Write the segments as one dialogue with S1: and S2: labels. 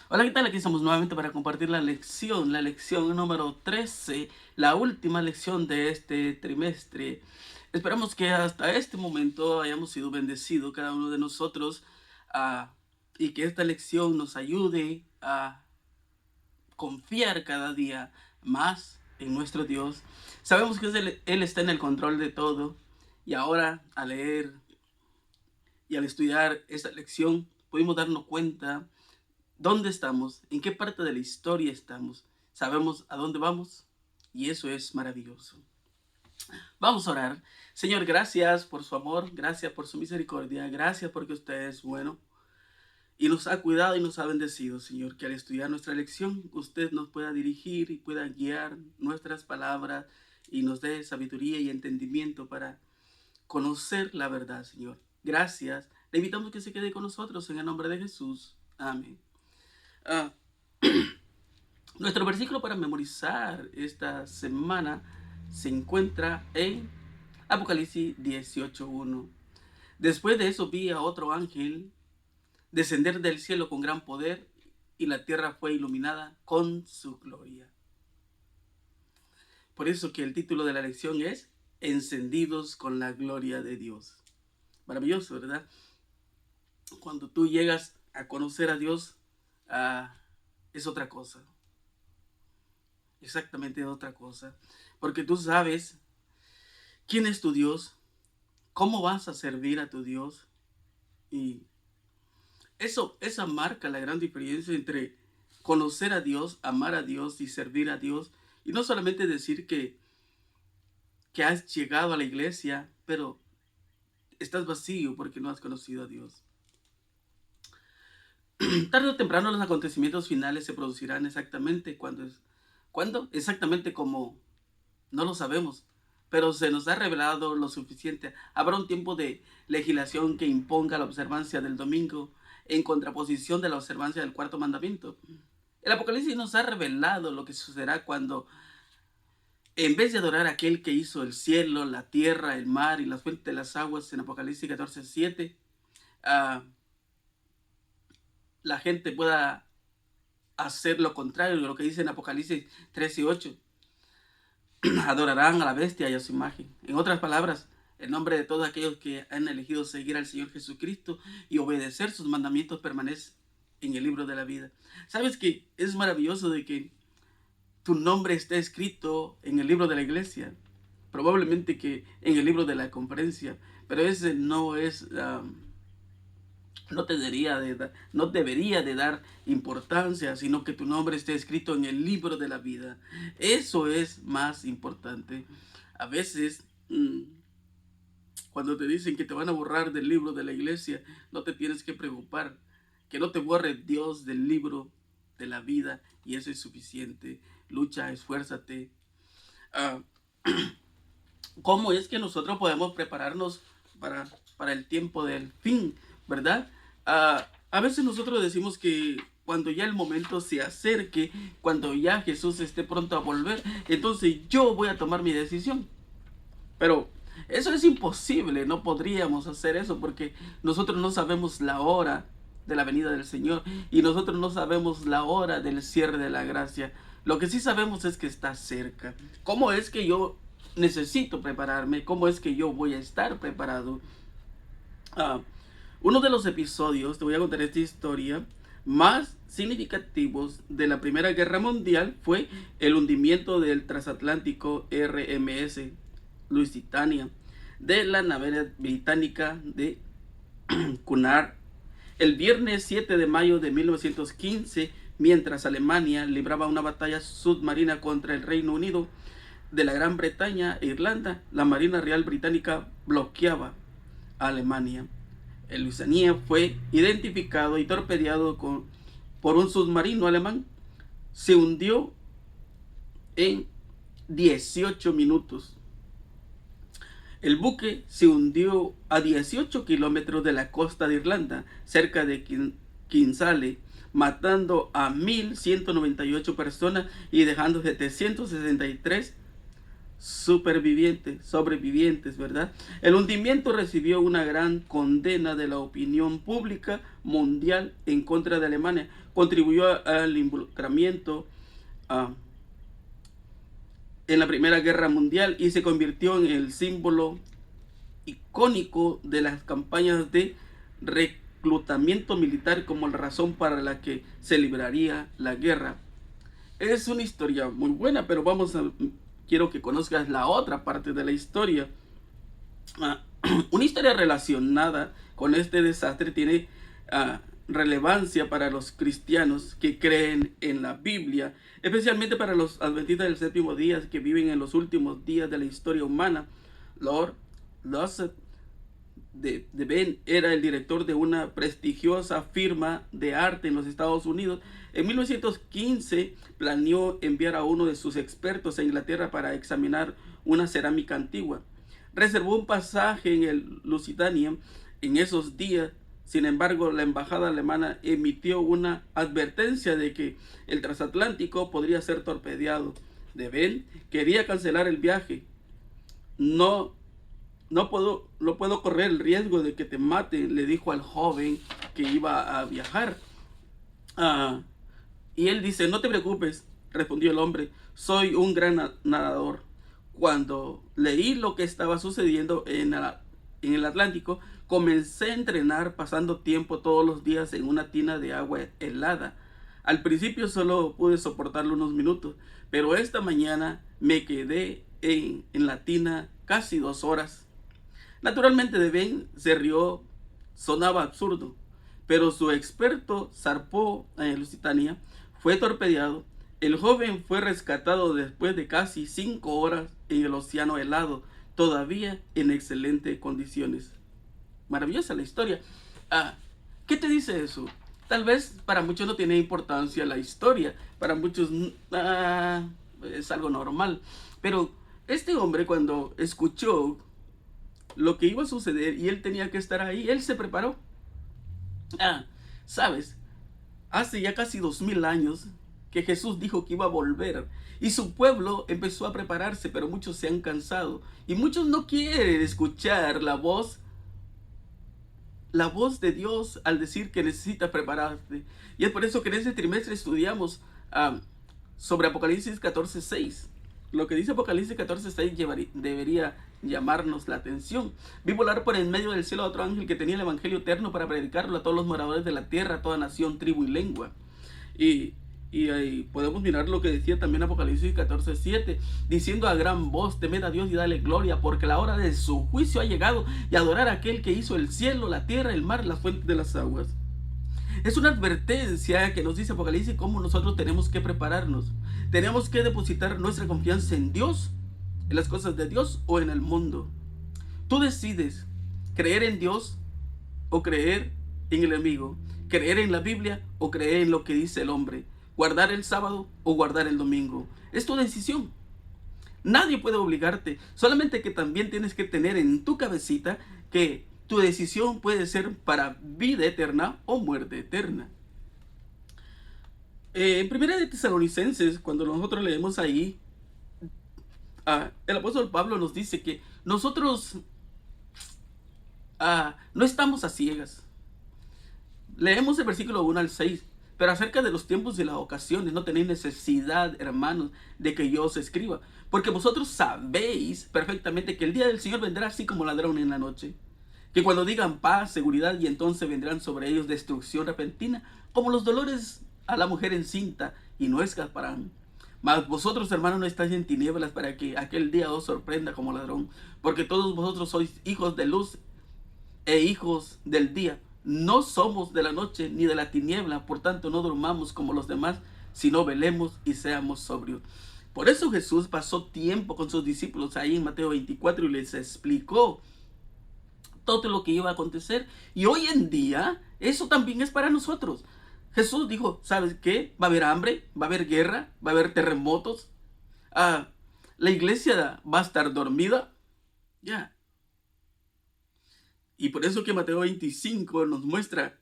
S1: Hola, ¿qué tal? Aquí estamos nuevamente para compartir la lección número 13, la última lección de este trimestre. Esperamos que hasta este momento hayamos sido bendecidos cada uno de nosotros y que esta lección nos ayude a confiar cada día más en nuestro Dios. Sabemos que Él está en el control de todo y ahora al leer y al estudiar esta lección pudimos darnos cuenta dónde estamos, en qué parte de la historia estamos, sabemos a dónde vamos y eso es maravilloso. Vamos a orar. Señor, gracias por su amor, gracias por su misericordia, gracias porque usted es bueno y nos ha cuidado y nos ha bendecido, Señor, que al estudiar nuestra lección usted nos pueda dirigir y pueda guiar nuestras palabras y nos dé sabiduría y entendimiento para conocer la verdad, Señor. Gracias. Le invitamos que se quede con nosotros en el nombre de Jesús. Amén. Ah, Nuestro versículo para memorizar esta semana se encuentra en Apocalipsis 18:1. Después de eso vi a otro ángel descender del cielo con gran poder y la tierra fue iluminada con su gloria. Por eso que el título de la lección es Encendidos con la gloria de Dios. Maravilloso, ¿verdad? Cuando tú llegas a conocer a Dios, es otra cosa. Exactamente otra cosa. Porque tú sabes quién es tu Dios, cómo vas a servir a tu Dios. Y esa marca la gran diferencia entre conocer a Dios, amar a Dios y servir a Dios. Y no solamente decir que has llegado a la iglesia, pero estás vacío porque no has conocido a Dios. Tarde o temprano los acontecimientos finales se producirán exactamente cuando exactamente como no lo sabemos, pero se nos ha revelado lo suficiente. Habrá un tiempo de legislación que imponga la observancia del domingo en contraposición de la observancia del cuarto mandamiento. El Apocalipsis nos ha revelado lo que sucederá cuando, en vez de adorar a aquel que hizo el cielo, la tierra, el mar y las fuentes de las aguas en Apocalipsis 14:7, la gente pueda hacer lo contrario de lo que dice en Apocalipsis 13:8. Adorarán a la bestia y a su imagen. En otras palabras, el nombre de todos aquellos que han elegido seguir al Señor Jesucristo y obedecer sus mandamientos permanece en el libro de la vida. ¿Sabes que es maravilloso de que tu nombre esté escrito en el libro de la iglesia? Probablemente que en el libro de la conferencia, pero ese no es... no debería de dar importancia, sino que tu nombre esté escrito en el libro de la vida. Eso es más importante. A veces, cuando te dicen que te van a borrar del libro de la iglesia, no te tienes que preocupar. Que no te borre Dios del libro de la vida y eso es suficiente. Lucha, esfuérzate. Ah, ¿Cómo es que nosotros podemos prepararnos para el tiempo del fin, verdad? A veces nosotros decimos que cuando ya el momento se acerque, cuando ya Jesús esté pronto a volver, entonces yo voy a tomar mi decisión. Pero eso es imposible, no podríamos hacer eso porque nosotros no sabemos la hora de la venida del Señor y nosotros no sabemos la hora del cierre de la gracia. Lo que sí sabemos es que está cerca. ¿Cómo es que yo necesito prepararme? ¿Cómo es que yo voy a estar preparado? Ah, Uno de los episodios, te voy a contar esta historia, más significativos de la Primera Guerra Mundial fue el hundimiento del transatlántico RMS Lusitania de la nave británica de Cunard el viernes 7 de mayo de 1915, mientras Alemania libraba una batalla submarina contra el Reino Unido de la Gran Bretaña e Irlanda, la Marina Real Británica bloqueaba a Alemania. El Lusitania fue identificado y torpedeado por un submarino alemán. Se hundió en 18 minutos. El buque se hundió a 18 kilómetros de la costa de Irlanda, cerca de Kinsale, matando a 1.198 personas y dejando 763 sobrevivientes, ¿verdad? El hundimiento recibió una gran condena de la opinión pública mundial en contra de Alemania. Contribuyó al involucramiento en la Primera Guerra Mundial y se convirtió en el símbolo icónico de las campañas de reclutamiento militar como la razón para la que se libraría la guerra. Es una historia muy buena, pero quiero que conozcas la otra parte de la historia. Una historia relacionada con este desastre tiene relevancia para los cristianos que creen en la Biblia, especialmente para los adventistas del séptimo día que viven en los últimos días de la historia humana. Lord Lussett de Ben era el director de una prestigiosa firma de arte en los Estados Unidos. En 1915 planeó enviar a uno de sus expertos a Inglaterra para examinar una cerámica antigua. Reservó un pasaje en el Lusitania en esos días. Sin embargo, la embajada alemana emitió una advertencia de que el transatlántico podría ser torpedeado. De Ben quería cancelar el viaje. No puedo correr el riesgo de que te maten, le dijo al joven que iba a viajar. Y él dice, no te preocupes, respondió el hombre, soy un gran nadador. Cuando leí lo que estaba sucediendo en el Atlántico, comencé a entrenar pasando tiempo todos los días en una tina de agua helada. Al principio solo pude soportarlo unos minutos, pero esta mañana me quedé en la tina casi 2 horas. Naturalmente de Ben se rió, sonaba absurdo, pero su experto zarpó en Lusitania, fue torpedeado. El joven fue rescatado después de casi 5 horas en el océano helado, todavía en excelentes condiciones. Maravillosa la historia. ¿Qué te dice eso? Tal vez para muchos no tiene importancia la historia, para muchos es algo normal, pero este hombre cuando escuchó lo que iba a suceder y él tenía que estar ahí, él se preparó. ¿Sabes? Hace ya casi 2000 años que Jesús dijo que iba a volver y su pueblo empezó a prepararse, pero muchos se han cansado y muchos no quieren escuchar la voz de Dios al decir que necesita prepararte. Y es por eso que en este trimestre estudiamos sobre Apocalipsis 14:6. Lo que dice Apocalipsis 14:6 debería llamarnos la atención. Vi volar por en medio del cielo a otro ángel que tenía el evangelio eterno para predicarlo a todos los moradores de la tierra, a toda nación, tribu y lengua. Y ahí podemos mirar lo que decía también Apocalipsis 14:7, diciendo a gran voz, temed a Dios y dale gloria, porque la hora de su juicio ha llegado, y adorar a aquel que hizo el cielo, la tierra, el mar, las fuentes de las aguas. Es una advertencia que nos dice Apocalipsis cómo nosotros tenemos que prepararnos. Tenemos que depositar nuestra confianza en Dios, en las cosas de Dios o en el mundo. Tú decides creer en Dios o creer en el enemigo, creer en la Biblia o creer en lo que dice el hombre, guardar el sábado o guardar el domingo. Es tu decisión. Nadie puede obligarte, solamente que también tienes que tener en tu cabecita que tu decisión puede ser para vida eterna o muerte eterna. En Primera de Tesalonicenses, cuando nosotros leemos ahí, el apóstol Pablo nos dice que nosotros no estamos a ciegas. Leemos el versículo 1 al 6. Pero acerca de los tiempos y las ocasiones no tenéis necesidad, hermanos, de que yo os escriba, porque vosotros sabéis perfectamente que el día del Señor vendrá así como ladrón en la noche. Que cuando digan paz, seguridad, y entonces vendrán sobre ellos destrucción repentina, como los dolores a la mujer encinta, y no escaparán. Mas vosotros, hermanos, no estáis en tinieblas para que aquel día os sorprenda como ladrón, porque todos vosotros sois hijos de luz e hijos del día. No somos de la noche ni de la tiniebla, por tanto no durmamos como los demás, sino velemos y seamos sobrios. Por eso Jesús pasó tiempo con sus discípulos ahí en Mateo 24 y les explicó todo lo que iba a acontecer. Y hoy en día eso también es para nosotros. Jesús dijo, ¿sabes qué? Va a haber hambre, va a haber guerra, va a haber terremotos. La iglesia va a estar dormida. Ya. Y por eso que Mateo 25 nos muestra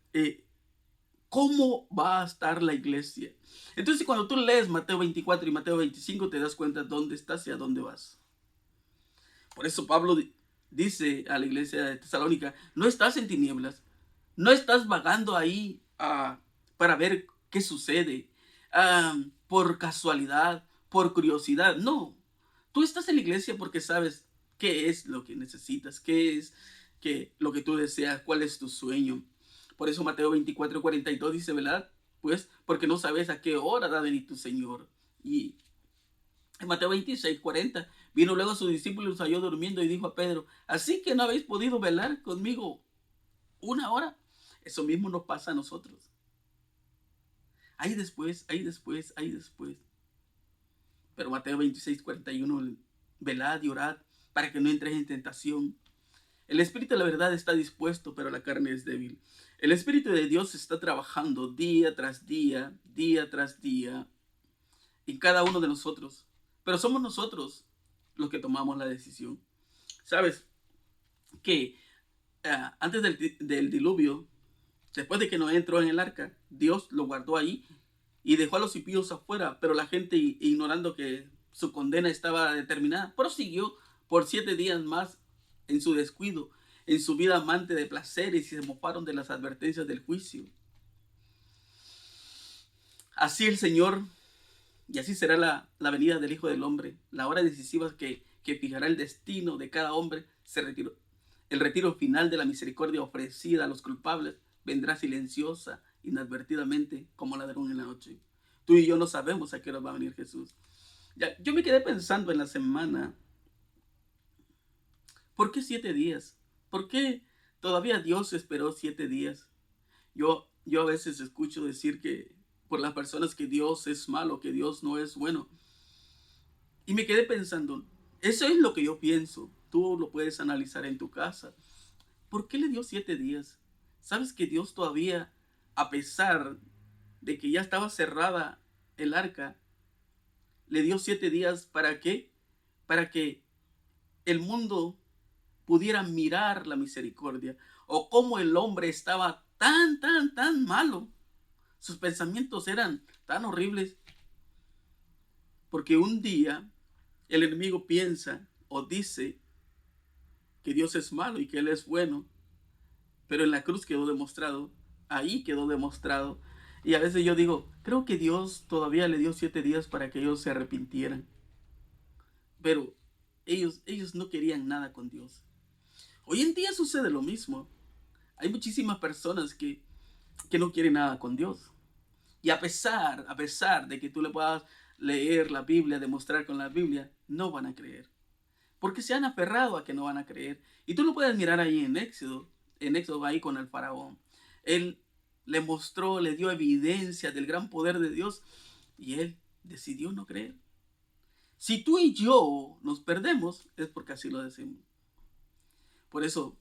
S1: cómo va a estar la iglesia. Entonces cuando tú lees Mateo 24 y Mateo 25 te das cuenta dónde estás y a dónde vas. Por eso Pablo dice a la iglesia de Tesalónica, no estás en tinieblas, no estás vagando ahí para ver qué sucede, por casualidad, por curiosidad. No, tú estás en la iglesia porque sabes qué es lo que necesitas, qué es lo que tú deseas, cuál es tu sueño. Por eso Mateo 24:42 dice, ¿verdad? Pues porque no sabes a qué hora va a venir tu Señor. Y en Mateo 26:40 vino luego a sus discípulos y los halló durmiendo y dijo a Pedro, así que no habéis podido velar conmigo una hora. Eso mismo nos pasa a nosotros. Ahí después, ahí después, ahí después. Pero Mateo 26:41, velad y orad para que no entres en tentación. El espíritu de la verdad está dispuesto, pero la carne es débil. El espíritu de Dios está trabajando día tras día tras día, en cada uno de nosotros. Pero somos nosotros los que tomamos la decisión. ¿Sabes? Que antes del diluvio, después de que Noé entró en el arca, Dios lo guardó ahí y dejó a los impíos afuera, pero la gente, ignorando que su condena estaba determinada, prosiguió por 7 días más en su descuido, en su vida amante de placeres, y se mofaron de las advertencias del juicio. Así el Señor, y así será la venida del Hijo del Hombre, la hora decisiva que fijará el destino de cada hombre, se retiró. El retiro final de la misericordia ofrecida a los culpables vendrá silenciosa, inadvertidamente, como ladrón en la noche. Tú y yo no sabemos a qué hora va a venir Jesús. Ya, yo me quedé pensando en la semana, ¿por qué 7 días? ¿Por qué todavía Dios esperó 7 días? Yo a veces escucho decir que por las personas que Dios es malo, que Dios no es bueno. Y me quedé pensando, eso es lo que yo pienso. Tú lo puedes analizar en tu casa. ¿Por qué le dio 7 días? ¿Sabes que Dios todavía, a pesar de que ya estaba cerrada el arca, le dio 7 días? ¿Para qué? Para que el mundo pudiera mirar la misericordia, o cómo el hombre estaba tan malo. Sus pensamientos eran tan horribles, porque un día el enemigo piensa o dice que Dios es malo y que Él es bueno, pero en la cruz quedó demostrado, ahí quedó demostrado. Y a veces yo digo, creo que Dios todavía le dio 7 días para que ellos se arrepintieran, pero ellos no querían nada con Dios. Hoy en día sucede lo mismo. Hay muchísimas personas que no quieren nada con Dios. Y a pesar de que tú le puedas leer la Biblia, demostrar con la Biblia, no van a creer. Porque se han aferrado a que no van a creer. Y tú lo puedes mirar ahí en Éxodo ahí con el faraón. Él le mostró, le dio evidencia del gran poder de Dios y él decidió no creer. Si tú y yo nos perdemos, es porque así lo decimos. Por eso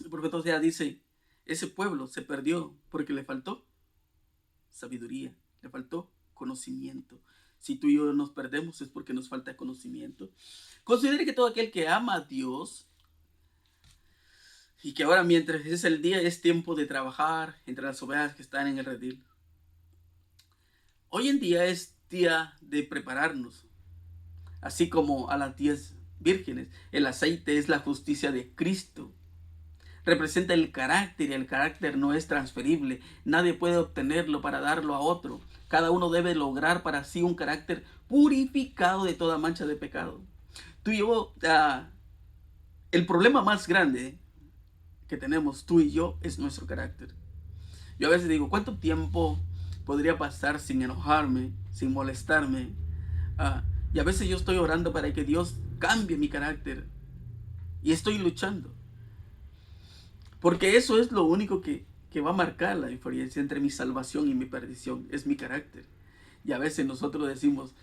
S1: el profeta Oseas dice, ese pueblo se perdió porque le faltó sabiduría, le faltó conocimiento. Si tú y yo nos perdemos es porque nos falta conocimiento. Considere que todo aquel que ama a Dios y que ahora, mientras es el día, es tiempo de trabajar entre las ovejas que están en el redil. Hoy en día es día de prepararnos, así como a las 10 vírgenes. El aceite es la justicia de Cristo. Representa el carácter, y el carácter no es transferible. Nadie puede obtenerlo para darlo a otro. Cada uno debe lograr para sí un carácter purificado de toda mancha de pecado. Tú y yo, el problema más grande que tenemos tú y yo es nuestro carácter. Yo a veces digo, ¿cuánto tiempo podría pasar sin enojarme, sin molestarme? Y a veces yo estoy orando para que Dios cambie mi carácter. Y estoy luchando. Porque eso es lo único que va a marcar la diferencia entre mi salvación y mi perdición. Es mi carácter. Y a veces nosotros decimos,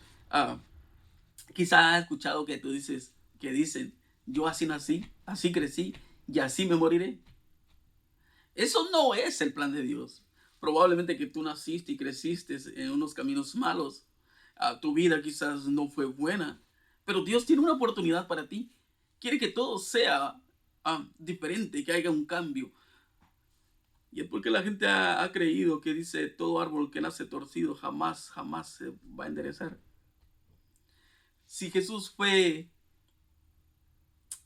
S1: quizá has escuchado que tú dices, que dicen, yo así nací, así crecí y así me moriré. Eso no es el plan de Dios. Probablemente que tú naciste y creciste en unos caminos malos. Tu vida quizás no fue buena. Pero Dios tiene una oportunidad para ti. Quiere que todo sea diferente, que haya un cambio. Y es porque la gente ha creído que dice todo árbol que nace torcido jamás se va a enderezar. Si Jesús fue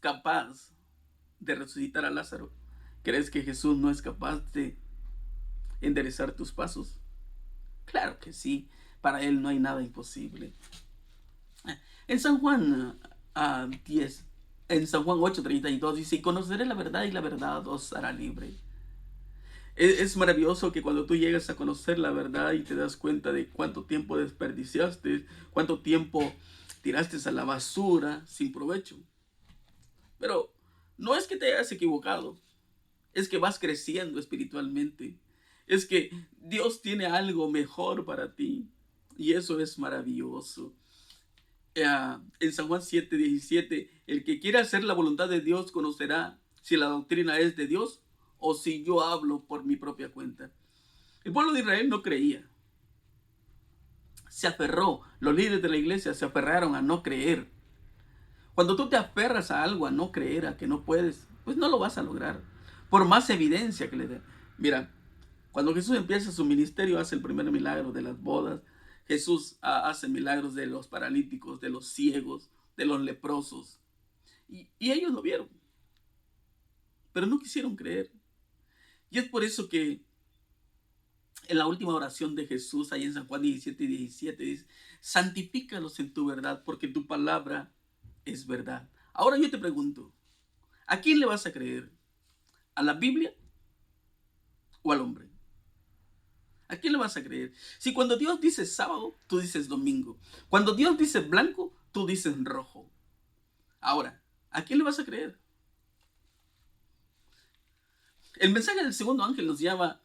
S1: capaz de resucitar a Lázaro, ¿crees que Jesús no es capaz de enderezar tus pasos? Claro que sí, para Él no hay nada imposible. En San Juan 10, en San Juan 8:32 dice, y conoceré la verdad y la verdad os hará libre. Es maravilloso que cuando tú llegas a conocer la verdad y te das cuenta de cuánto tiempo desperdiciaste, cuánto tiempo tiraste a la basura sin provecho. Pero no es que te hayas equivocado, es que vas creciendo espiritualmente. Es que Dios tiene algo mejor para ti. Y eso es maravilloso. En San Juan 7:17, el que quiera hacer la voluntad de Dios conocerá si la doctrina es de Dios o si yo hablo por mi propia cuenta. El pueblo de Israel no creía. Se aferró. Los líderes de la iglesia se aferraron a no creer. Cuando tú te aferras a algo, a no creer, a que no puedes, pues no lo vas a lograr. Por más evidencia que le dé. Mira, cuando Jesús empieza su ministerio, hace el primer milagro de las bodas. Jesús hace milagros de los paralíticos, de los ciegos, de los leprosos. Y ellos lo vieron. Pero no quisieron creer. Y es por eso que en la última oración de Jesús, ahí en San Juan 17:17, dice, santifícalos en tu verdad, porque tu palabra es verdad. Ahora yo te pregunto, ¿a quién le vas a creer? ¿A la Biblia o al hombre? ¿A quién le vas a creer? Si cuando Dios dice sábado, tú dices domingo. Cuando Dios dice blanco, tú dices rojo. Ahora, ¿a quién le vas a creer? El mensaje del segundo ángel nos llama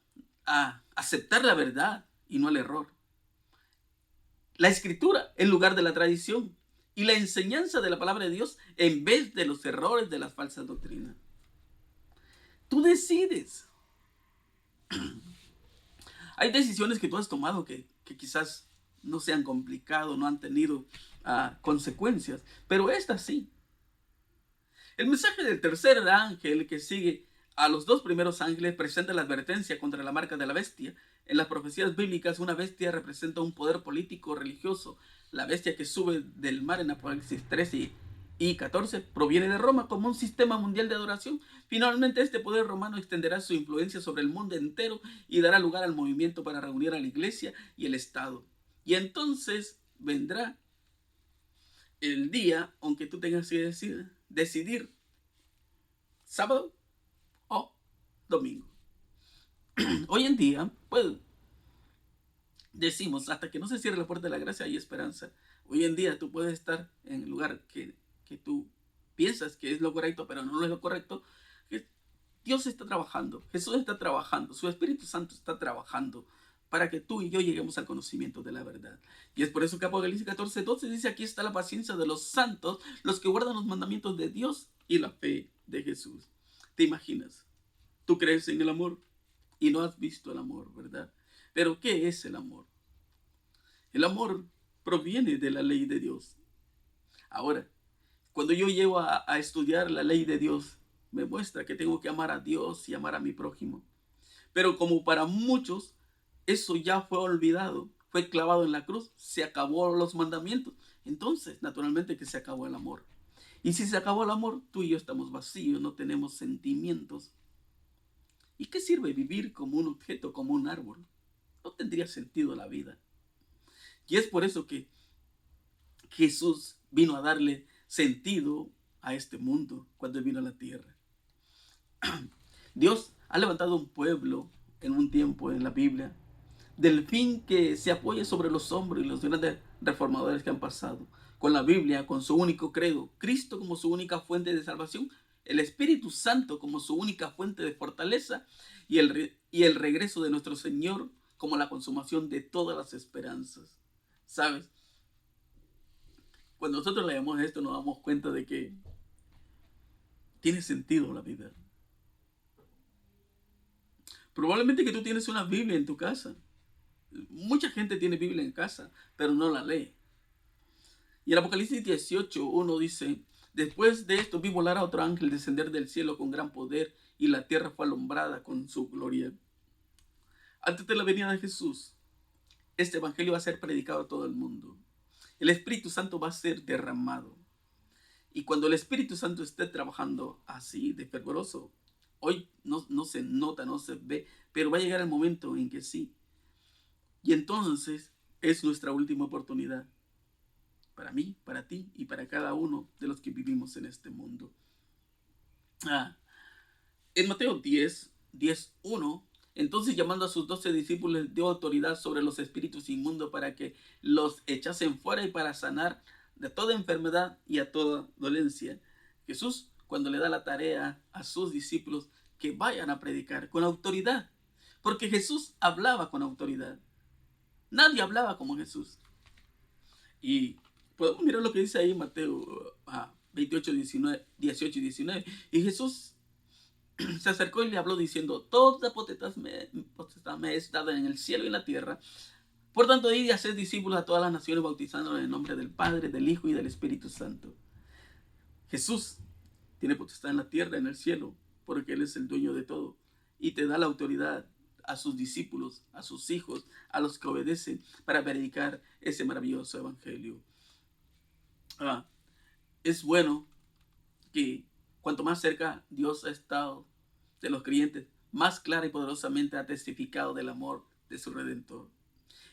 S1: a aceptar la verdad y no el error. La escritura en lugar de la tradición y la enseñanza de la palabra de Dios en vez de los errores de las falsas doctrinas. Tú decides. Hay decisiones que tú has tomado que quizás no se han complicado, no han tenido consecuencias, pero esta sí. El mensaje del tercer ángel que sigue a los dos primeros ángeles presenta la advertencia contra la marca de la bestia. En las profecías bíblicas, una bestia representa un poder político religioso. La bestia que sube del mar en Apocalipsis 13 y 14 proviene de Roma como un sistema mundial de adoración. Finalmente, este poder romano extenderá su influencia sobre el mundo entero y dará lugar al movimiento para reunir a la iglesia y el Estado. Y entonces vendrá el día, aunque tú tengas que decidir sábado o domingo. Hoy en día, pues decimos, hasta que no se cierre la puerta de la gracia hay esperanza. Hoy en día tú puedes estar en el lugar que tú piensas que es lo correcto, pero no es lo correcto. Dios está trabajando, Jesús está trabajando, su Espíritu Santo está trabajando para que tú y yo lleguemos al conocimiento de la verdad. Y es por eso que Apocalipsis 14:12 dice, aquí está la paciencia de los santos, los que guardan los mandamientos de Dios y la fe de Jesús. ¿Te imaginas? Tú crees en el amor y no has visto el amor, ¿verdad? Pero ¿qué es el amor? El amor proviene de la ley de Dios. Ahora, cuando yo llego a estudiar la ley de Dios, me muestra que tengo que amar a Dios y amar a mi prójimo. Pero como para muchos, eso ya fue olvidado, fue clavado en la cruz, se acabó los mandamientos. Entonces, naturalmente que se acabó el amor. Y si se acabó el amor, tú y yo estamos vacíos, no tenemos sentimientos. ¿Y qué sirve vivir como un objeto, como un árbol? No tendría sentido la vida. Y es por eso que Jesús vino a darle sentido a este mundo cuando vino a la tierra. Dios ha levantado un pueblo en un tiempo en la Biblia del fin que se apoye sobre los hombros y los grandes reformadores que han pasado. Con la Biblia, con su único credo, Cristo como su única fuente de salvación, el Espíritu Santo como su única fuente de fortaleza y el regreso de nuestro Señor como la consumación de todas las esperanzas. ¿Sabes? Cuando nosotros leemos esto nos damos cuenta de que tiene sentido la vida. Probablemente que tú tienes una Biblia en tu casa. Mucha gente tiene Biblia en casa, pero no la lee. Y en Apocalipsis 18:1 dice, después de esto vi volar a otro ángel descender del cielo con gran poder y la tierra fue alumbrada con su gloria. Antes de la venida de Jesús, este evangelio va a ser predicado a todo el mundo. El Espíritu Santo va a ser derramado. Y cuando el Espíritu Santo esté trabajando así de fervoroso, hoy no se nota, no se ve, pero va a llegar el momento en que sí. Y entonces es nuestra última oportunidad. Para mí, para ti y para cada uno de los que vivimos en este mundo. En Mateo 10:1, entonces llamando a sus 12 discípulos, les dio autoridad sobre los espíritus inmundos para que los echasen fuera y para sanar de toda enfermedad y a toda dolencia. Jesús, cuando le da la tarea a sus discípulos que vayan a predicar con autoridad, porque Jesús hablaba con autoridad. Nadie hablaba como Jesús. Y podemos mirar lo que dice ahí Mateo 28, 18 y 19. Y Jesús se acercó y le habló diciendo: toda potestad me es dada en el cielo y en la tierra. Por tanto, id y haced discípulos a todas las naciones, bautizándolos en el nombre del Padre, del Hijo y del Espíritu Santo. Jesús tiene potestad en la tierra, en el cielo, porque Él es el dueño de todo. Y te da la autoridad a sus discípulos, a sus hijos, a los que obedecen, para predicar ese maravilloso evangelio. Es bueno que cuanto más cerca Dios ha estado de los creyentes, más clara y poderosamente ha testificado del amor de su Redentor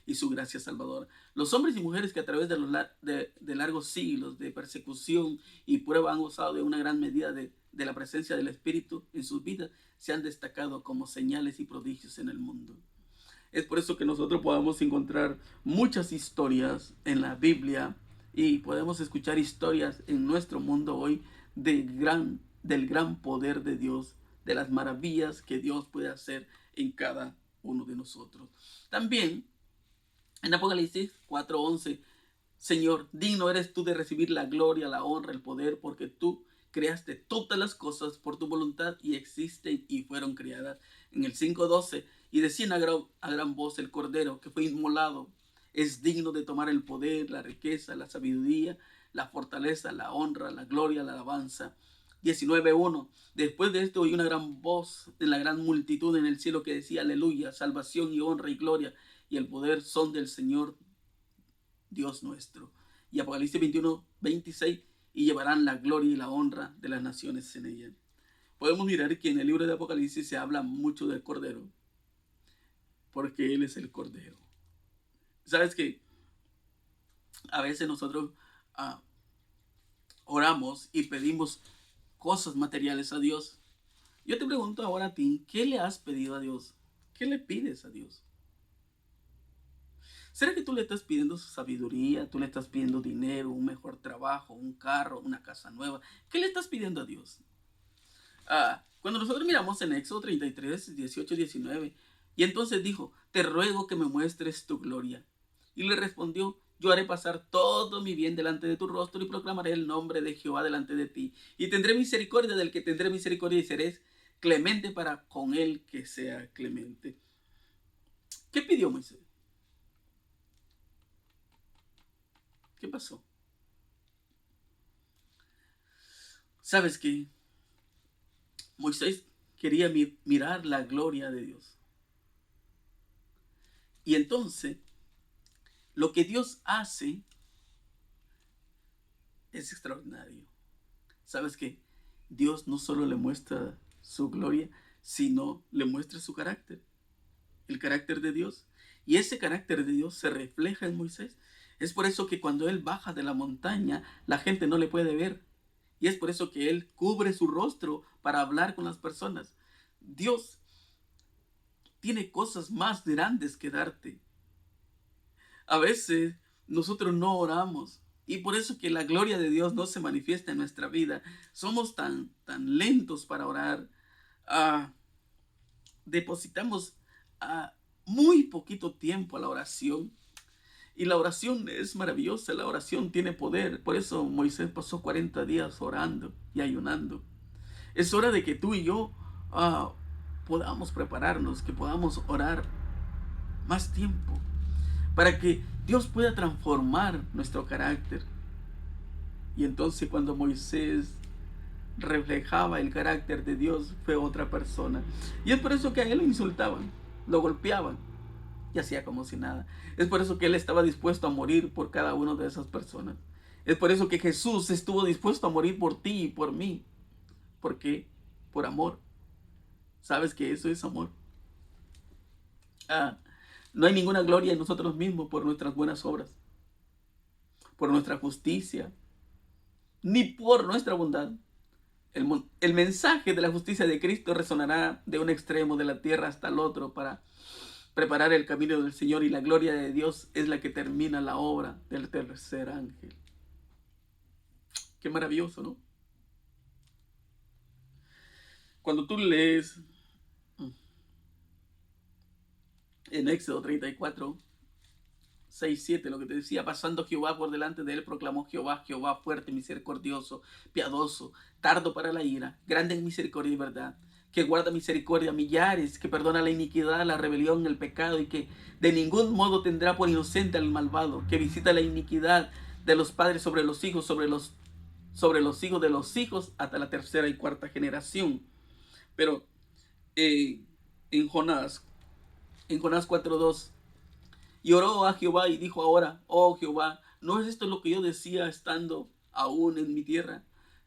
S1: y su gracia salvadora. Los hombres y mujeres que a través de largos siglos de persecución y prueba han gozado de una gran medida de la presencia del Espíritu en sus vidas, se han destacado como señales y prodigios en el mundo. Es por eso que nosotros podemos encontrar muchas historias en la Biblia y podemos escuchar historias en nuestro mundo hoy del gran poder de Dios, de las maravillas que Dios puede hacer en cada uno de nosotros. También en Apocalipsis 4:11, Señor, digno eres tú de recibir la gloria, la honra, el poder, porque tú creaste todas las cosas por tu voluntad y existen y fueron creadas. En el 5:12, y decían a gran voz: el Cordero que fue inmolado es digno de tomar el poder, la riqueza, la sabiduría, la fortaleza, la honra, la gloria, la alabanza. 19:1, después de esto oí una gran voz de la gran multitud en el cielo que decía: aleluya, salvación y honra y gloria y el poder son del Señor Dios nuestro. Y Apocalipsis 21:26, y llevarán la gloria y la honra de las naciones en ella. Podemos mirar que en el libro de Apocalipsis se habla mucho del Cordero, porque Él es el Cordero. ¿Sabes qué? A veces nosotros oramos y pedimos cosas materiales a Dios. Yo te pregunto ahora a ti, ¿qué le has pedido a Dios? ¿Qué le pides a Dios? ¿Será que tú le estás pidiendo sabiduría? ¿Tú le estás pidiendo dinero, un mejor trabajo, un carro, una casa nueva? ¿Qué le estás pidiendo a Dios? Cuando nosotros miramos en Éxodo 33, 18 y 19, y entonces dijo: te ruego que me muestres tu gloria. Y le respondió: yo haré pasar todo mi bien delante de tu rostro y proclamaré el nombre de Jehová delante de ti. Y tendré misericordia del que tendré misericordia y seré clemente para con el que sea clemente. ¿Qué pidió Moisés? ¿Qué pasó? ¿Sabes qué? Moisés quería mirar la gloria de Dios. Y entonces, lo que Dios hace es extraordinario. ¿Sabes qué? Dios no solo le muestra su gloria, sino le muestra su carácter. El carácter de Dios. Y ese carácter de Dios se refleja en Moisés. Es por eso que cuando él baja de la montaña, la gente no le puede ver. Y es por eso que él cubre su rostro para hablar con las personas. Dios tiene cosas más grandes que darte. A veces nosotros no oramos. Y por eso que la gloria de Dios no se manifiesta en nuestra vida. Somos tan lentos para orar. Depositamos muy poquito tiempo a la oración. Y la oración es maravillosa, la oración tiene poder. Por eso Moisés pasó 40 días orando y ayunando. Es hora de que tú y yo podamos prepararnos, que podamos orar más tiempo, para que Dios pueda transformar nuestro carácter. Y entonces cuando Moisés reflejaba el carácter de Dios, fue otra persona. Y es por eso que a él lo insultaban, lo golpeaban y hacía como si nada. Es por eso que él estaba dispuesto a morir por cada una de esas personas. Es por eso que Jesús estuvo dispuesto a morir por ti y por mí. ¿Por qué? Por amor. ¿Sabes que eso es amor? Ah, no hay ninguna gloria en nosotros mismos por nuestras buenas obras, por nuestra justicia, ni por nuestra bondad. El mensaje de la justicia de Cristo resonará de un extremo de la tierra hasta el otro para preparar el camino del Señor, y la gloria de Dios es la que termina la obra del tercer ángel. Qué maravilloso, ¿no? Cuando tú lees en Éxodo 34, 6, 7, lo que te decía, pasando Jehová por delante de él, proclamó Jehová, Jehová fuerte, misericordioso, piadoso, tardo para la ira, grande en misericordia y verdad, que guarda misericordia a millares, que perdona la iniquidad, la rebelión, el pecado, y que de ningún modo tendrá por inocente al malvado, que visita la iniquidad de los padres sobre los hijos, sobre los hijos de los hijos, hasta la tercera y cuarta generación. Pero en Jonás, en Jonás 4:2, y oró a Jehová y dijo ahora, oh Jehová, ¿no es esto lo que yo decía estando aún en mi tierra?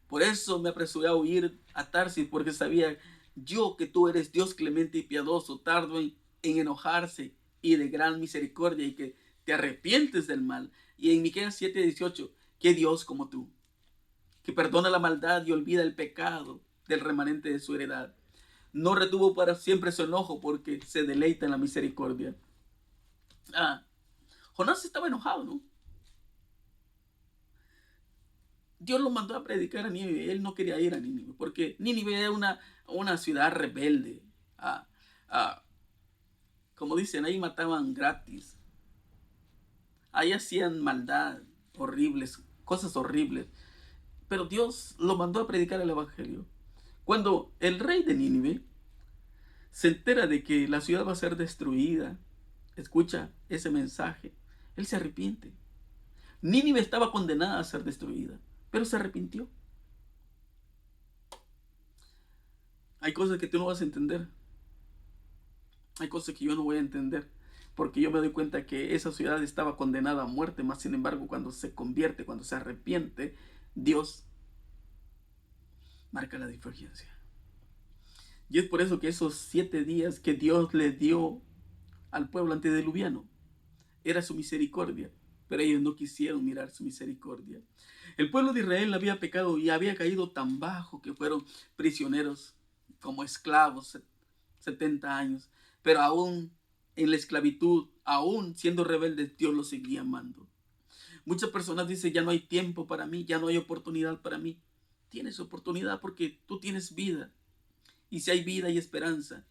S1: Por eso me apresuré a huir a Tarsis, porque sabía yo que tú eres Dios clemente y piadoso, tardo en enojarse y de gran misericordia, y que te arrepientes del mal. Y en Miqueas 7:18, ¿qué Dios como tú, que perdona la maldad y olvida el pecado del remanente de su heredad? No retuvo para siempre su enojo, porque se deleita en la misericordia. Jonás estaba enojado, ¿no? Dios lo mandó a predicar a Nínive. Él no quería ir a Nínive, porque Nínive era una ciudad rebelde. Ah, ah, como dicen, ahí mataban gratis. Ahí hacían maldad, horribles, cosas horribles. Pero Dios lo mandó a predicar el evangelio. Cuando el rey de Nínive se entera de que la ciudad va a ser destruida, escucha ese mensaje, él se arrepiente. Nínive estaba condenada a ser destruida, pero se arrepintió. Hay cosas que tú no vas a entender. Hay cosas que yo no voy a entender. Porque yo me doy cuenta que esa ciudad estaba condenada a muerte. Más sin embargo, cuando se convierte, cuando se arrepiente, Dios marca la diferencia. Y es por eso que esos 7 días que Dios le dio al pueblo antediluviano era su misericordia. Pero ellos no quisieron mirar su misericordia. El pueblo de Israel había pecado y había caído tan bajo que fueron prisioneros como esclavos 70 años. Pero aún en la esclavitud, aún siendo rebeldes, Dios los seguía amando. Muchas personas dicen, ya no hay tiempo para mí, ya no hay oportunidad para mí. Tienes oportunidad porque tú tienes vida. Y si hay vida, hay esperanza.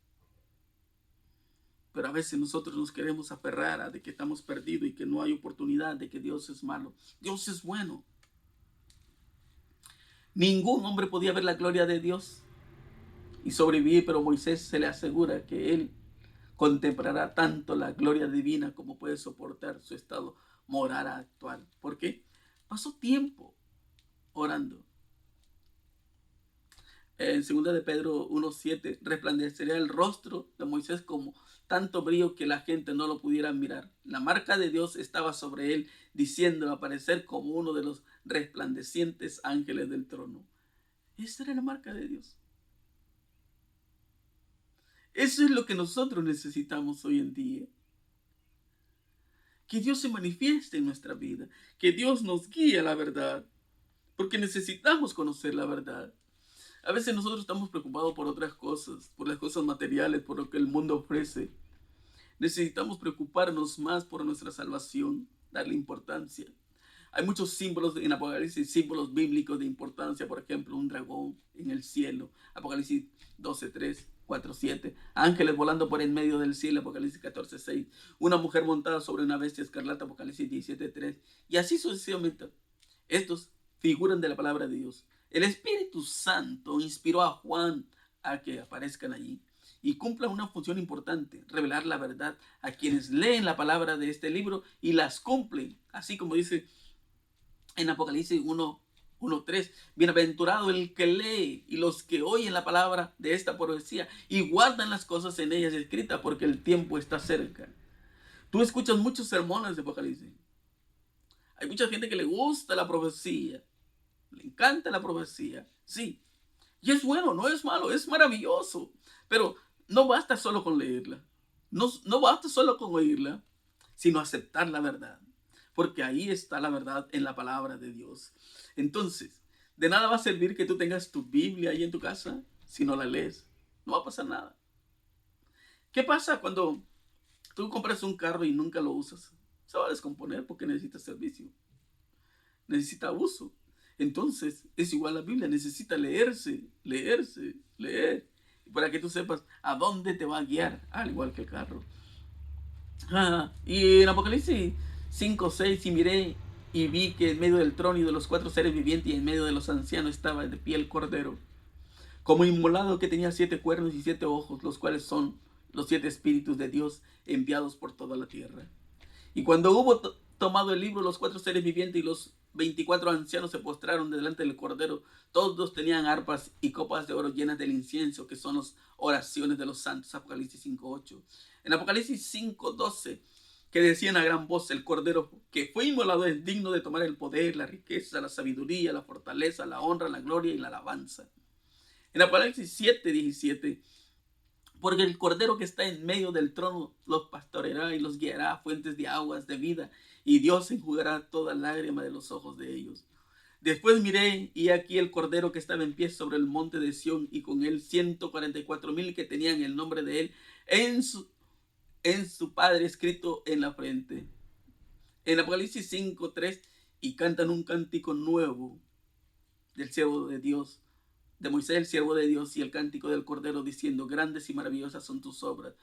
S1: Pero a veces nosotros nos queremos aferrar a de que estamos perdidos y que no hay oportunidad, de que Dios es malo. Dios es bueno. Ningún hombre podía ver la gloria de Dios y sobrevivir, pero Moisés se le asegura que él contemplará tanto la gloria divina como puede soportar su estado moral actual. ¿Por qué? Pasó tiempo orando. En 2 de Pedro 1:7, resplandecería el rostro de Moisés como tanto brillo que la gente no lo pudiera mirar. La marca de Dios estaba sobre él, diciendo aparecer como uno de los resplandecientes ángeles del trono. Esa era la marca de Dios. Eso es lo que nosotros necesitamos hoy en día. Que Dios se manifieste en nuestra vida, que Dios nos guíe a la verdad, porque necesitamos conocer la verdad. A veces nosotros estamos preocupados por otras cosas, por las cosas materiales, por lo que el mundo ofrece. Necesitamos preocuparnos más por nuestra salvación, darle importancia. Hay muchos símbolos en Apocalipsis, símbolos bíblicos de importancia, por ejemplo, un dragón en el cielo, Apocalipsis 12:3, 4:7, ángeles volando por en medio del cielo, Apocalipsis 14:6, una mujer montada sobre una bestia escarlata, Apocalipsis 17:3, y así sucesivamente. Estos figuran de la palabra de Dios. El Espíritu Santo inspiró a Juan a que aparezcan allí y cumplan una función importante, revelar la verdad a quienes leen la palabra de este libro y las cumplen, así como dice en Apocalipsis 1:3, bienaventurado el que lee y los que oyen la palabra de esta profecía y guardan las cosas en ellas escritas, porque el tiempo está cerca. Tú escuchas muchos sermones de Apocalipsis. Hay mucha gente que le gusta la profecía, le encanta la profecía, sí. Y es bueno, no es malo, es maravilloso. Pero no basta solo con leerla. No basta solo con oírla, sino aceptar la verdad. Porque ahí está la verdad en la palabra de Dios. Entonces, de nada va a servir que tú tengas tu Biblia ahí en tu casa si no la lees. No va a pasar nada. ¿Qué pasa cuando tú compras un carro y nunca lo usas? Se va a descomponer porque necesita servicio, necesita uso. Entonces, es igual la Biblia, necesita leerse, leerse, leer, para que tú sepas a dónde te va a guiar, al igual que el carro. Y en Apocalipsis 5:6, y miré y vi que en medio del trono y de los cuatro seres vivientes y en medio de los ancianos estaba de pie el Cordero, como inmolado, que tenía 7 cuernos y 7 ojos, los cuales son los 7 espíritus de Dios enviados por toda la tierra. Y cuando hubo tomado el libro, los 4 seres vivientes y los 24 ancianos se postraron delante del Cordero. Todos tenían arpas y copas de oro llenas del incienso, que son las oraciones de los santos. Apocalipsis 5:8. En Apocalipsis 5:12, que decían a gran voz: el Cordero que fue inmolado es digno de tomar el poder, la riqueza, la sabiduría, la fortaleza, la honra, la gloria y la alabanza. En Apocalipsis 7:17, porque el Cordero que está en medio del trono los pastoreará y los guiará a fuentes de aguas de vida, y Dios enjugará toda lágrima de los ojos de ellos. Después miré, y aquí el Cordero que estaba en pie sobre el monte de Sión, y con él 144,000 que tenían el nombre de él en su Padre escrito en la frente. En Apocalipsis 5:3, y cantan un cántico nuevo del siervo de Dios, de Moisés, el siervo de Dios, y el cántico del Cordero, diciendo: grandes y maravillosas son tus obras,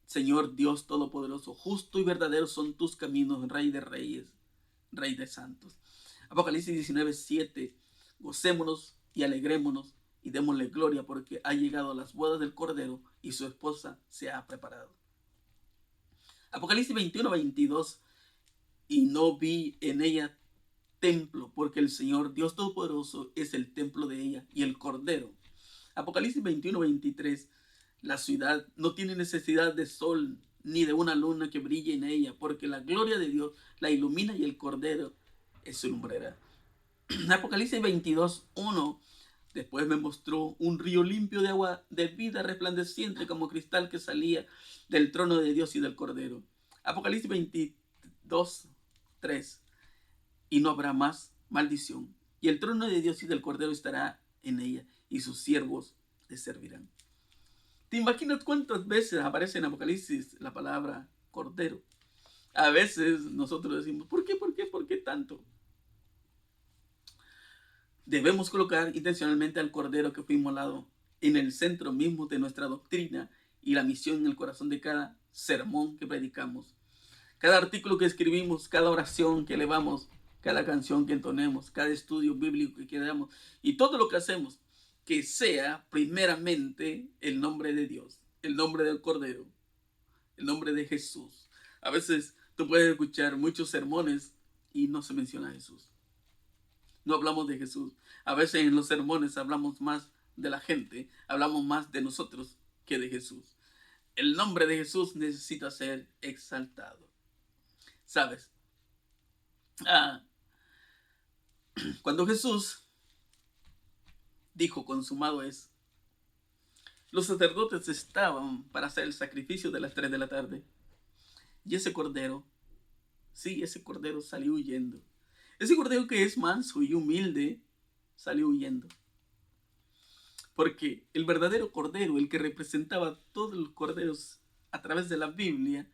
S1: Señor Dios Todopoderoso. Justo y verdadero son tus caminos, Rey de reyes, Rey de santos. Apocalipsis 19:7, gocémonos y alegrémonos y démosle gloria, porque ha llegado a las bodas del Cordero y su esposa se ha preparado. Apocalipsis 21:22, y no vi en ella templo, porque el Señor Dios Todopoderoso es el templo de ella y el Cordero. Apocalipsis 21:23, la ciudad no tiene necesidad de sol ni de una luna que brille en ella, porque la gloria de Dios la ilumina y el Cordero es su lumbrera. Apocalipsis 22:1, después me mostró un río limpio de agua de vida, resplandeciente como cristal, que salía del trono de Dios y del Cordero. Apocalipsis 22:3, y no habrá más maldición, y el trono de Dios y del Cordero estará en ella, y sus siervos le servirán. ¿Te imaginas cuántas veces aparece en Apocalipsis la palabra Cordero? A veces nosotros decimos: ¿por qué? ¿Por qué? ¿Por qué tanto? Debemos colocar intencionalmente al Cordero que fue inmolado en el centro mismo de nuestra doctrina y la misión en el corazón de cada sermón que predicamos, cada artículo que escribimos, cada oración que elevamos, cada canción que entonemos, cada estudio bíblico que quedamos, y todo lo que hacemos, que sea primeramente el nombre de Dios, el nombre del Cordero, el nombre de Jesús. A veces tú puedes escuchar muchos sermones y no se menciona a Jesús. No hablamos de Jesús. A veces en los sermones hablamos más de la gente, hablamos más de nosotros que de Jesús. El nombre de Jesús necesita ser exaltado. ¿Sabes? Cuando Jesús dijo: consumado es, los sacerdotes estaban para hacer el sacrificio de las 3 de la tarde. Y ese cordero, sí, ese cordero salió huyendo. Ese cordero que es manso y humilde, salió huyendo. Porque el verdadero cordero, el que representaba todos los corderos a través de la Biblia,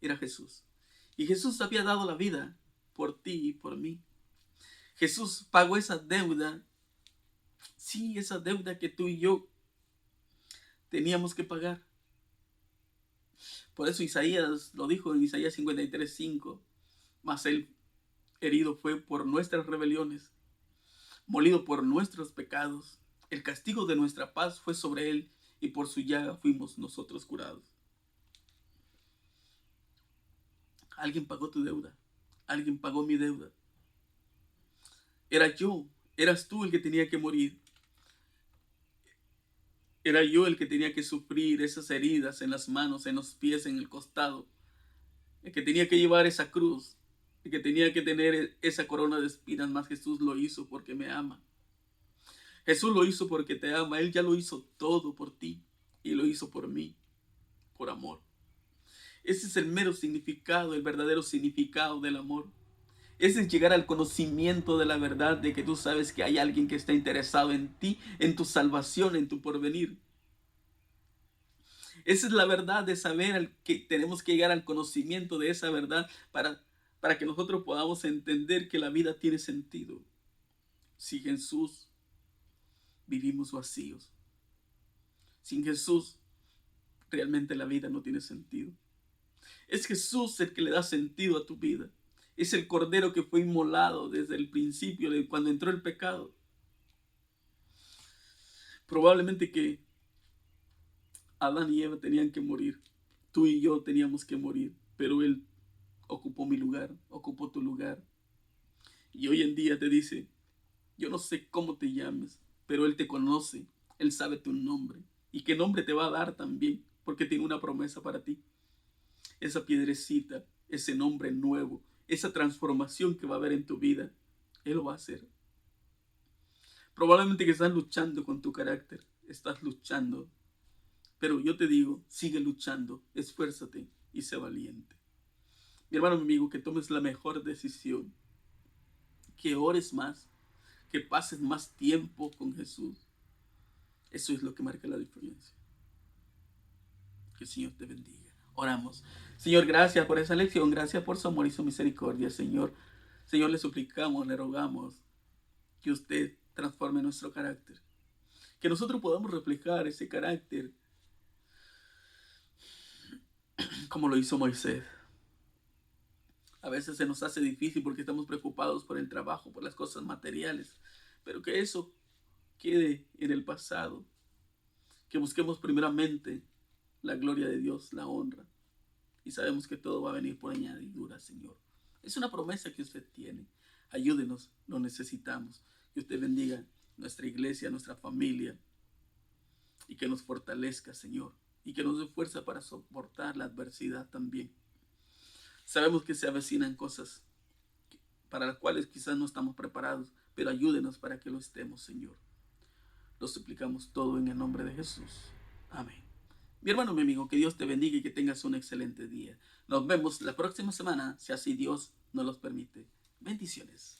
S1: era Jesús. Y Jesús había dado la vida por ti y por mí. Jesús pagó esa deuda. Sí, esa deuda que tú y yo teníamos que pagar. Por eso Isaías lo dijo en Isaías 53:5. Mas él herido fue por nuestras rebeliones, molido por nuestros pecados. El castigo de nuestra paz fue sobre él, y por su llaga fuimos nosotros curados. Alguien pagó tu deuda. Alguien pagó mi deuda. Era yo. Eras tú el que tenía que morir. Era yo el que tenía que sufrir esas heridas en las manos, en los pies, en el costado. El que tenía que llevar esa cruz. el que tenía que tener esa corona de espinas, más Jesús lo hizo porque me ama. Jesús lo hizo porque te ama. Él ya lo hizo todo por ti y lo hizo por mí, por amor. Ese es el mero significado, el verdadero significado del amor. Ese es llegar al conocimiento de la verdad, de que tú sabes que hay alguien que está interesado en ti, en tu salvación, en tu porvenir. Esa es la verdad de saber que tenemos que llegar al conocimiento de esa verdad para que nosotros podamos entender que la vida tiene sentido. Sin Jesús vivimos vacíos. Sin Jesús realmente la vida no tiene sentido. Es Jesús el que le da sentido a tu vida. Es el cordero que fue inmolado desde el principio, de cuando entró el pecado. Probablemente que Adán y Eva tenían que morir. Tú y yo teníamos que morir. Pero Él ocupó mi lugar, ocupó tu lugar. Y hoy en día te dice, yo no sé cómo te llames, pero Él te conoce. Él sabe tu nombre. ¿Y qué nombre te va a dar también? Porque tiene una promesa para ti. Esa piedrecita, ese nombre nuevo, esa transformación que va a haber en tu vida, Él lo va a hacer. Probablemente que estás luchando con tu carácter, estás luchando, pero yo te digo, sigue luchando, esfuérzate y sé valiente. Mi hermano, mi amigo, que tomes la mejor decisión, que ores más, que pases más tiempo con Jesús. Eso es lo que marca la diferencia. Que el Señor te bendiga. Oramos. Señor, gracias por esa lección, gracias por su amor y su misericordia, Señor. Señor, le suplicamos, le rogamos que usted transforme nuestro carácter. Que nosotros podamos reflejar ese carácter como lo hizo Moisés. A veces se nos hace difícil porque estamos preocupados por el trabajo, por las cosas materiales. Pero que eso quede en el pasado. Que busquemos primeramente la gloria de Dios, la honra. Y sabemos que todo va a venir por añadidura, Señor. Es una promesa que usted tiene. Ayúdenos, lo necesitamos. Que usted bendiga nuestra iglesia, nuestra familia. Y que nos fortalezca, Señor. Y que nos dé fuerza para soportar la adversidad también. Sabemos que se avecinan cosas para las cuales quizás no estamos preparados, pero ayúdenos para que lo estemos, Señor. Lo suplicamos todo en el nombre de Jesús. Amén. Mi hermano, mi amigo, que Dios te bendiga y que tengas un excelente día. Nos vemos la próxima semana, si así Dios nos los permite. Bendiciones.